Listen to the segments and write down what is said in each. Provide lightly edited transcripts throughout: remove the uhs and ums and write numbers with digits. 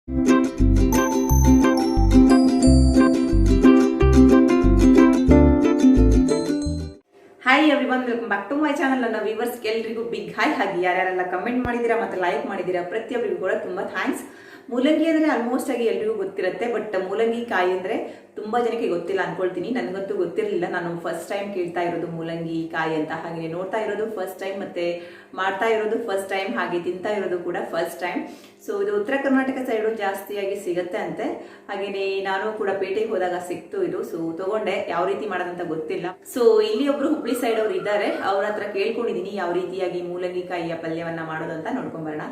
Hi everyone, welcome back to my channel. ನನ್ನ viewers ಎಲ್ರಿಗೂ big hi. ಹಾಗೆ ಯಾರ್ಯಾರೆಲ್ಲ ಕಮೆಂಟ್ ಮಾಡಿದ್ದೀರಾ ಮತ್ತು ಲೈಕ್ ಮಾಡಿದ್ದೀರಾ ಪ್ರತಿಯೊಬ್ಬರಿಗೂ ಕೂಡ ತುಂಬ ಥ್ಯಾಂಕ್ಸ್. ಮೂಲಂಗಿ ಅಂದರೆ ಆಲ್ಮೋಸ್ಟ್ ಆಗಿ ಎಲ್ರಿಗೂ ಗೊತ್ತಿರುತ್ತೆ, ಬಟ್ ಮೂಲಂಗಿ ಕಾಯಿ ಅಂದರೆ ತುಂಬ ಜನಕ್ಕೆ ಗೊತ್ತಿಲ್ಲ ಅನ್ಕೊಳ್ತೀನಿ. ನನಗಂತೂ ಗೊತ್ತಿರಲಿಲ್ಲ. ನಾನು ಫಸ್ಟ್ ಟೈಮ್ ಕೇಳ್ತಾ ಇರೋದು ಮೂಲಂಗಿ ಕಾಯಿ ಅಂತ. ಹಾಗೆ ನೋಡ್ತಾ ಇರೋದು ಫಸ್ಟ್ ಟೈಮ್, ಮತ್ತೆ ಮಾಡ್ತಾ ಇರೋದು ಫಸ್ಟ್ ಟೈಮ್, ಹಾಗೆ ತಿಂತಾ ಇರೋದು ಕೂಡ ಫಸ್ಟ್ ಟೈಮ್. ಸೊ ಇದು ಉತ್ತರ ಕರ್ನಾಟಕ ಸೈಡು ಜಾಸ್ತಿಯಾಗಿ ಸಿಗುತ್ತೆ ಅಂತೆ. ಹಾಗೆಯೇ ನಾನು ಕೂಡ ಪೇಟೆಗೆ ಹೋದಾಗ ಸಿಕ್ತು ಇದು. ಸೊ ತಗೊಂಡೆ. ಯಾವ ರೀತಿ ಮಾಡೋದಂತ ಗೊತ್ತಿಲ್ಲ. ಸೊ ಇಲ್ಲಿ ಒಬ್ರು ಹುಬ್ಳಿ ಸೈಡ್ ಅವ್ರು ಇದ್ದಾರೆ, ಅವ್ರ ಹತ್ರ ಕೇಳ್ಕೊಂಡಿದ್ದೀನಿ ಯಾವ ರೀತಿಯಾಗಿ ಮೂಲಂಗಿ ಕಾಯಿಯ ಪಲ್ಯವನ್ನ ಮಾಡೋದು ಅಂತ. ನೋಡ್ಕೊಂಬರೋಣ.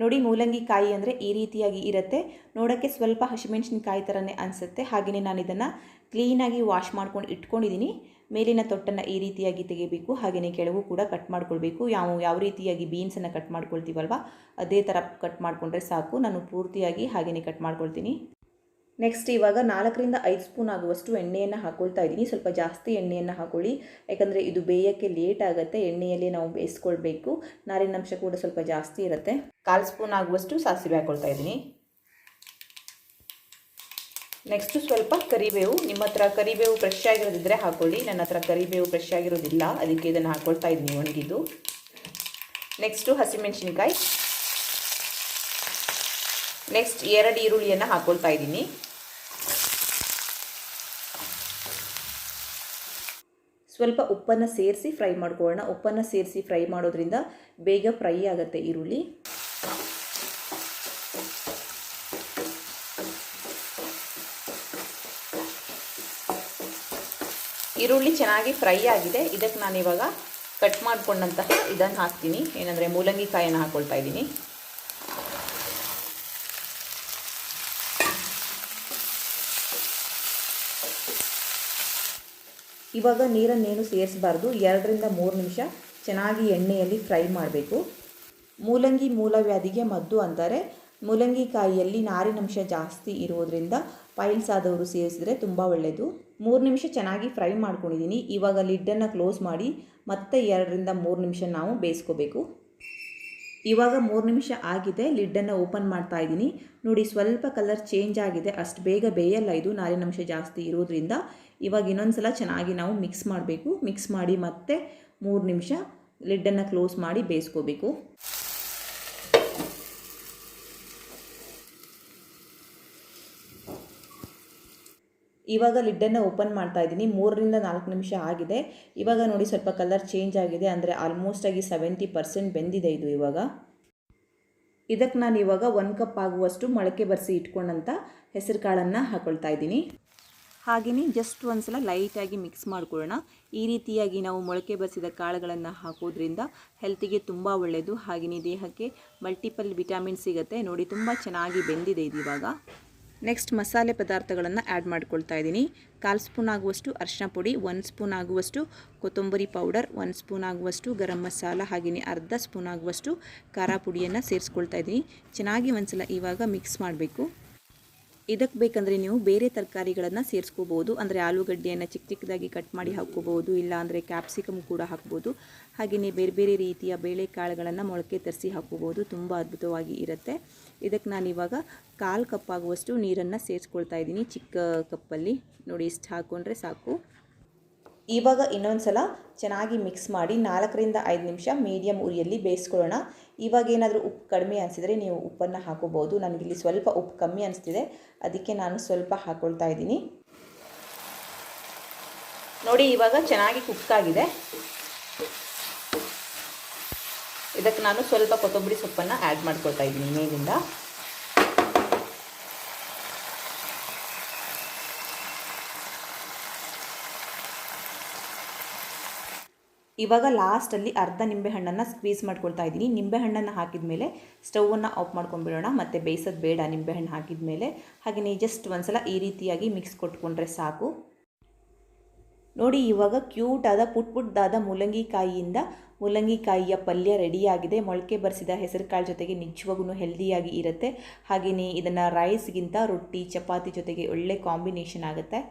ನೋಡಿ, ಮೂಲಂಗಿ ಕಾಯಿ ಅಂದರೆ ಈ ರೀತಿಯಾಗಿ ಇರುತ್ತೆ. ನೋಡೋಕ್ಕೆ ಸ್ವಲ್ಪ ಹಸಿಮೆಣಸಿನಕಾಯಿ ಥರನೇ ಅನಿಸುತ್ತೆ. ಹಾಗೆಯೇ ನಾನು ಇದನ್ನು ಕ್ಲೀನಾಗಿ ವಾಶ್ ಮಾಡ್ಕೊಂಡು ಇಟ್ಕೊಂಡಿದ್ದೀನಿ. ಮೇಲಿನ ತೊಟ್ಟನ್ನು ಈ ರೀತಿಯಾಗಿ ತೆಗಿಬೇಕು. ಹಾಗೆಯೇ ಕೆಳಗೂ ಕೂಡ ಕಟ್ ಮಾಡ್ಕೊಳ್ಬೇಕು. ಯಾವ ರೀತಿಯಾಗಿ ಬೀನ್ಸನ್ನು ಕಟ್ ಮಾಡ್ಕೊಳ್ತೀವಲ್ವ ಅದೇ ಥರ ಕಟ್ ಮಾಡಿಕೊಂಡ್ರೆ ಸಾಕು. ನಾನು ಪೂರ್ತಿಯಾಗಿ ಹಾಗೆಯೇ ಕಟ್ ಮಾಡ್ಕೊಳ್ತೀನಿ. ನೆಕ್ಸ್ಟ್ ಇವಾಗ 4 ರಿಂದ 5 ಸ್ಪೂನ್ ಆಗುವಷ್ಟು ಎಣ್ಣೆಯನ್ನು ಹಾಕ್ಕೊಳ್ತಾ ಇದ್ದೀನಿ. ಸ್ವಲ್ಪ ಜಾಸ್ತಿ ಎಣ್ಣೆಯನ್ನು ಹಾಕೊಳ್ಳಿ, ಯಾಕಂದರೆ ಇದು ಬೇಯೋಕ್ಕೆ ಲೇಟ್ ಆಗುತ್ತೆ. ಎಣ್ಣೆಯಲ್ಲಿ ನಾವು ಬೇಯಿಸ್ಕೊಳ್ಬೇಕು. ನಾರಿನಂಶ ಕೂಡ ಸ್ವಲ್ಪ ಜಾಸ್ತಿ ಇರುತ್ತೆ. 1/4 ಸ್ಪೂನ್ ಆಗುವಷ್ಟು ಸಾಸಿವೆ ಹಾಕ್ಕೊಳ್ತಾ ಇದ್ದೀನಿ. ನೆಕ್ಸ್ಟು ಸ್ವಲ್ಪ ಕರಿಬೇವು. ನಿಮ್ಮ ಹತ್ರ ಕರಿಬೇವು ಫ್ರೆಶ್ ಆಗಿರೋದಿದ್ದರೆ ಹಾಕೊಳ್ಳಿ. ನನ್ನ ಹತ್ರ ಕರಿಬೇವು ಫ್ರೆಶ್ ಆಗಿರೋದಿಲ್ಲ, ಅದಕ್ಕೆ ಇದನ್ನು ಹಾಕ್ಕೊಳ್ತಾ ಇದ್ದೀನಿ ಒಣಗಿದ್ದು. ನೆಕ್ಸ್ಟು ಹಸಿಮೆಣಸಿನ್ಕಾಯಿ. ನೆಕ್ಸ್ಟ್ 2 ಈರುಳ್ಳಿಯನ್ನು ಹಾಕ್ಕೊಳ್ತಾ ಇದ್ದೀನಿ. ಸ್ವಲ್ಪ ಉಪ್ಪನ್ನು ಸೇರಿಸಿ ಫ್ರೈ ಮಾಡ್ಕೊಳ್ಳೋಣ. ಉಪ್ಪನ್ನು ಸೇರಿಸಿ ಫ್ರೈ ಮಾಡೋದ್ರಿಂದ ಬೇಗ ಫ್ರೈ ಆಗುತ್ತೆ ಈರುಳ್ಳಿ. ಈರುಳ್ಳಿ ಚೆನ್ನಾಗಿ ಫ್ರೈ ಆಗಿದೆ. ಇದಕ್ಕೆ ನಾನಿವಾಗ ಕಟ್ ಮಾಡಿಕೊಂಡಂತಹ ಇದನ್ನು ಹಾಕ್ತೀನಿ. ಏನಂದರೆ ಮೂಲಂಗಿ ಕಾಯನ್ನು ಹಾಕ್ಕೊಳ್ತಾ ಇದ್ದೀನಿ. ಇವಾಗ ನೀರನ್ನೇನು ಸೇರಿಸಬಾರ್ದು. 2 ರಿಂದ 3 ನಿಮಿಷ ಚೆನ್ನಾಗಿ ಎಣ್ಣೆಯಲ್ಲಿ ಫ್ರೈ ಮಾಡಬೇಕು. ಮೂಲಂಗಿ ಮೂಲವ್ಯಾಧಿಗೆ ಮದ್ದು ಅಂತಾರೆ. ಮೂಲಂಗಿ ಕಾಯಿಯಲ್ಲಿ ನಾರಿನಂಶ ಜಾಸ್ತಿ ಇರೋದ್ರಿಂದ ಪೈಲ್ಸ್ ಆದವರು ಸೇರಿಸಿದ್ರೆ ತುಂಬ ಒಳ್ಳೆಯದು. 3 ನಿಮಿಷ ಚೆನ್ನಾಗಿ ಫ್ರೈ ಮಾಡ್ಕೊಂಡಿದ್ದೀನಿ. ಇವಾಗ ಲಿಡ್ಡನ್ನು ಕ್ಲೋಸ್ ಮಾಡಿ ಮತ್ತೆ 2 ರಿಂದ 3 ನಿಮಿಷ ನಾವು ಬೇಯಿಸ್ಕೋಬೇಕು. ಇವಾಗ 3 ನಿಮಿಷ ಆಗಿದೆ. ಲಿಡ್ಡನ್ನು ಓಪನ್ ಮಾಡ್ತಾ ಇದ್ದೀನಿ. ನೋಡಿ, ಸ್ವಲ್ಪ ಕಲರ್ ಚೇಂಜ್ ಆಗಿದೆ. ಅಷ್ಟು ಬೇಗ ಬೇಯಲ್ಲ ಇದು, ನಾರಿನಂಶ ಜಾಸ್ತಿ ಇರೋದ್ರಿಂದ. ಇವಾಗ ಇನ್ನೊಂದು ಸಲ ಚೆನ್ನಾಗಿ ನಾವು ಮಿಕ್ಸ್ ಮಾಡಬೇಕು. ಮಿಕ್ಸ್ ಮಾಡಿ ಮತ್ತೆ 3 ನಿಮಿಷ ಲಿಡ್ಡನ್ನು ಕ್ಲೋಸ್ ಮಾಡಿ ಬೇಯಿಸ್ಕೋಬೇಕು. ಇವಾಗ ಲಿಡ್ಡನ್ನು ಓಪನ್ ಮಾಡ್ತಾ ಇದ್ದೀನಿ. 3 ರಿಂದ 4 ನಿಮಿಷ ಆಗಿದೆ. ಇವಾಗ ನೋಡಿ, ಸ್ವಲ್ಪ ಕಲರ್ ಚೇಂಜ್ ಆಗಿದೆ. ಅಂದರೆ ಆಲ್ಮೋಸ್ಟ್ ಆಗಿ 70% ಬೆಂದಿದೆ ಇದು. ಇವಾಗ ಇದಕ್ಕೆ ನಾನು ಇವಾಗ 1 ಕಪ್ ಆಗುವಷ್ಟು ಮೊಳಕೆ ಬರಿಸಿ ಇಟ್ಕೊಂಡಂಥ ಹೆಸರು ಕಾಳನ್ನು ಹಾಕ್ಕೊಳ್ತಾ ಇದ್ದೀನಿ. ಹಾಗೆಯೇ ಜಸ್ಟ್ ಒಂದು ಸಲ ಲೈಟಾಗಿ ಮಿಕ್ಸ್ ಮಾಡ್ಕೊಳ್ಳೋಣ. ಈ ರೀತಿಯಾಗಿ ನಾವು ಮೊಳಕೆ ಬರಿಸಿದ ಕಾಳುಗಳನ್ನು ಹಾಕೋದ್ರಿಂದ ಹೆಲ್ತಿಗೆ ತುಂಬ ಒಳ್ಳೆಯದು. ಹಾಗೆಯೇ ದೇಹಕ್ಕೆ ಮಲ್ಟಿಪಲ್ ವಿಟಮಿನ್ ಸಿಗುತ್ತೆ. ನೋಡಿ, ತುಂಬ ಚೆನ್ನಾಗಿ ಬೆಂದಿದೆ ಇದು ಇವಾಗ. ನೆಕ್ಸ್ಟ್ ಮಸಾಲೆ ಪದಾರ್ಥಗಳನ್ನು ಆ್ಯಡ್ ಮಾಡ್ಕೊಳ್ತಾ ಇದ್ದೀನಿ. 1/4 ಸ್ಪೂನ್ ಆಗುವಷ್ಟು ಅರಿಶಿನ ಪುಡಿ, 1 ಸ್ಪೂನ್ ಆಗುವಷ್ಟು ಕೊತ್ತಂಬರಿ ಪೌಡರ್, 1 ಸ್ಪೂನ್ ಆಗುವಷ್ಟು ಗರಂ ಮಸಾಲ, ಹಾಗೆಯೇ ಅರ್ಧ ಸ್ಪೂನ್ ಆಗುವಷ್ಟು ಖಾರ ಪುಡಿಯನ್ನು ಸೇರಿಸ್ಕೊಳ್ತಾ ಇದ್ದೀನಿ. ಚೆನ್ನಾಗಿ ಒಂದ್ಸಲ ಇವಾಗ ಮಿಕ್ಸ್ ಮಾಡಬೇಕು. ಇದಕ್ಕೆ ಬೇಕಂದರೆ ನೀವು ಬೇರೆ ತರಕಾರಿಗಳನ್ನು ಸೇರಿಸ್ಕೋಬೋದು. ಅಂದರೆ ಆಲೂಗಡ್ಡೆಯನ್ನು ಚಿಕ್ಕ ಚಿಕ್ಕದಾಗಿ ಕಟ್ ಮಾಡಿ ಹಾಕ್ಕೋಬೋದು, ಇಲ್ಲ ಅಂದರೆ ಕ್ಯಾಪ್ಸಿಕಮ್ ಕೂಡ ಹಾಕ್ಬೋದು. ಹಾಗೆಯೇ ಬೇರೆ ಬೇರೆ ರೀತಿಯ ಬೇಳೆಕಾಳುಗಳನ್ನು ಮೊಳಕೆ ತರಿಸಿ ಹಾಕ್ಕೋಬೋದು. ತುಂಬ ಅದ್ಭುತವಾಗಿ ಇರುತ್ತೆ. ಇದಕ್ಕೆ ನಾನಿವಾಗ 1/4 ಕಪ್ ಆಗುವಷ್ಟು ನೀರನ್ನು ಸೇರಿಸ್ಕೊಳ್ತಾ ಇದ್ದೀನಿ. ಚಿಕ್ಕ ಕಪ್ಪಲ್ಲಿ ನೋಡಿ, ಇಷ್ಟು ಹಾಕ್ಕೊಂಡ್ರೆ ಸಾಕು. ಇವಾಗ ಇನ್ನೊಂದು ಸಲ ಚೆನ್ನಾಗಿ ಮಿಕ್ಸ್ ಮಾಡಿ 4 ರಿಂದ 5 ನಿಮಿಷ ಮೀಡಿಯಮ್ ಉರಿಯಲ್ಲಿ ಬೇಯಿಸ್ಕೊಳ್ಳೋಣ. ಇವಾಗ ಏನಾದರೂ ಉಪ್ಪು ಕಡಿಮೆ ಅನಿಸಿದರೆ ನೀವು ಉಪ್ಪನ್ನು ಹಾಕೋಬೋದು. ನನಗಿಲ್ಲಿ ಸ್ವಲ್ಪ ಉಪ್ಪು ಕಮ್ಮಿ ಅನಿಸ್ತಿದೆ, ಅದಕ್ಕೆ ನಾನು ಸ್ವಲ್ಪ ಹಾಕ್ಕೊಳ್ತಾ ಇದ್ದೀನಿ. ನೋಡಿ, ಇವಾಗ ಚೆನ್ನಾಗಿ ಕುಕ್ ಆಗಿದೆ. ಇದಕ್ಕೆ ನಾನು ಸ್ವಲ್ಪ ಕೊತ್ತಂಬರಿ ಸೊಪ್ಪನ್ನು ಆ್ಯಡ್ ಮಾಡ್ಕೊಳ್ತಾ ಇದ್ದೀನಿ ಮೇಲಿಂದ. ಇವಾಗ ಲಾಸ್ಟಲ್ಲಿ ಅರ್ಧ ನಿಂಬೆಹಣ್ಣನ್ನು ಸ್ಕ್ವೀಸ್ ಮಾಡ್ಕೊಳ್ತಾ ಇದ್ದೀನಿ. ನಿಂಬೆಹಣ್ಣನ್ನು ಹಾಕಿದ ಮೇಲೆ ಸ್ಟವನ್ನು ಆಫ್ ಮಾಡ್ಕೊಂಡ್ಬಿಡೋಣ. ಮತ್ತು ಬೇಯಿಸೋದು ಬೇಡ ನಿಂಬೆಹಣ್ಣು ಹಾಕಿದ ಮೇಲೆ. ಹಾಗೆಯೇ ಜಸ್ಟ್ ಒಂದ್ಸಲ ಈ ರೀತಿಯಾಗಿ ಮಿಕ್ಸ್ ಕೊಟ್ಕೊಂಡ್ರೆ ಸಾಕು. ನೋಡಿ, ಇವಾಗ ಕ್ಯೂಟಾದ ಪುಟ್ದಾದ ಮೂಲಂಗಿ ಕಾಯಿಯ ಪಲ್ಯ ರೆಡಿಯಾಗಿದೆ. ಮೊಳಕೆ ಬರಿಸಿದ ಹೆಸರು ಕಾಳು ಜೊತೆಗೆ ನಿಜವಾಗೂ ಹೆಲ್ದಿಯಾಗಿ ಇರುತ್ತೆ. ಹಾಗೆಯೇ ಇದನ್ನು ರೈಸ್ಗಿಂತ ರೊಟ್ಟಿ ಚಪಾತಿ ಜೊತೆಗೆ ಒಳ್ಳೆ ಕಾಂಬಿನೇಷನ್ ಆಗುತ್ತೆ.